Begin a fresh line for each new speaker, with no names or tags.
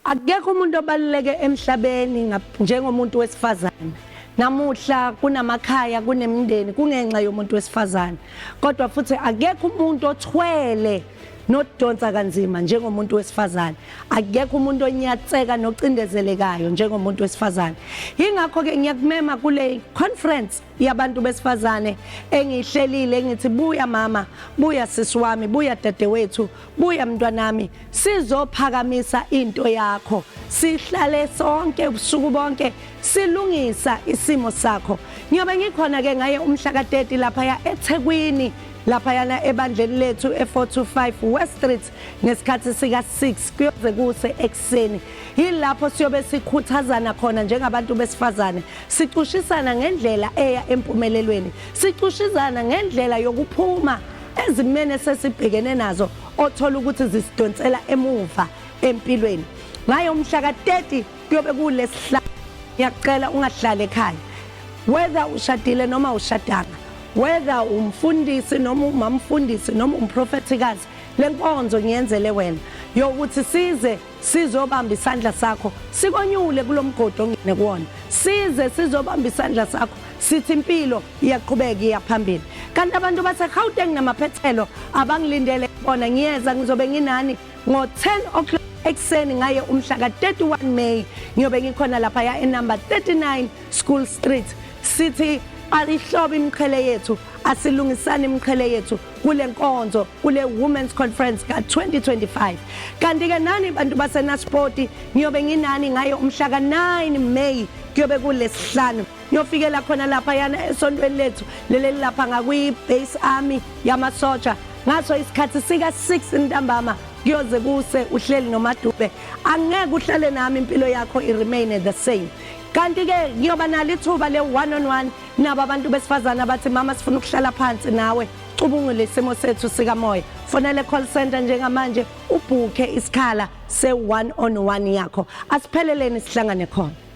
Akekho umuntu obaluleke emhlabeni njengomuntu wesifazane. Namuhla kunamakhaya kunemindeni kungenxa yomuntu wesifazane. Kodwa futhi akekho umuntu othwele nodonsa kanzima njengomuntu wesifazane. Akekho umuntu onyatseka nocindezelekayo njengomuntu wesifazane. Yingakho ke ngiyakumema kule conference yabantu besifazane engihlelile ngithi buya mama, buya sisi wami, buya dadewethu, buya mntwanami, sizophakamisa into yakho. Sihlale sonke ubusuku bonke silungisa isimo sakho. Ngiyobe ngikhona ke ngaye umhla ka-30 lapha eThekwini, lapha yana ebandleni lethu e425 West Street ngesikhathi sika 6 kuyoze kuse ekseni. Yilapho siyobe sikhuthazana khona njengabantu besifazane, sicushisana ngendlela eya empumelelweni, sicushisana ngendlela yokuphuma ezimene sesibhekene nazo othola ukuthi zisidonsela emuva empilweni. Ngayo umhla ka-30 kuyobe kulesihlanu. Ngiyacela ungahlali ekhaya, whether ushadile noma ushadanga, whether umfundisi noma umamfundisi noma umprofetikazi, lenkonzo ngiyenzele wena yokuthi size sizobamba isandla sakho sikonyule kulomgodo ongene kuwona, size sizobamba isandla sakho sithi impilo iyaqhubeka iyaphambili. Kanti abantu baseGauteng namaphethelo abangilindele bona ngiyeza ngizobe nginani ngo-10 o'clock ekseni ngaye umhla ka-31 May ngiyobe ngikhona lapha ya enumber 39 School Street. Sithi alihlobo imqhele yethu, asilungisane imqhele yethu kule nkonzo, kule Women's Conference ka-2025. Kanti ke nani bantu baseNaspoti ngiyobe nginani ngaye umhla ka-9 May kuyobe kulesihlanu. Ngiyofikela khona lapha yana esontweni lethu leli lapha ngakwi-base army yamasotsha ngaso isikhathi sika 6 ntambama kuyoze kuse uhleli noMadube. Angeke uhlale nami impilo yakho remain the same. Kanti ke ngiyoba nalo ithuba le one on one nabo abantu besifazana bathi mama sifuna ukuhlala phansi nawe cubungule isimo sethu sika moya. Fonele call center njengamanje ubhuke isikhala se one on one yakho. Asipheleleni sihlangane khona.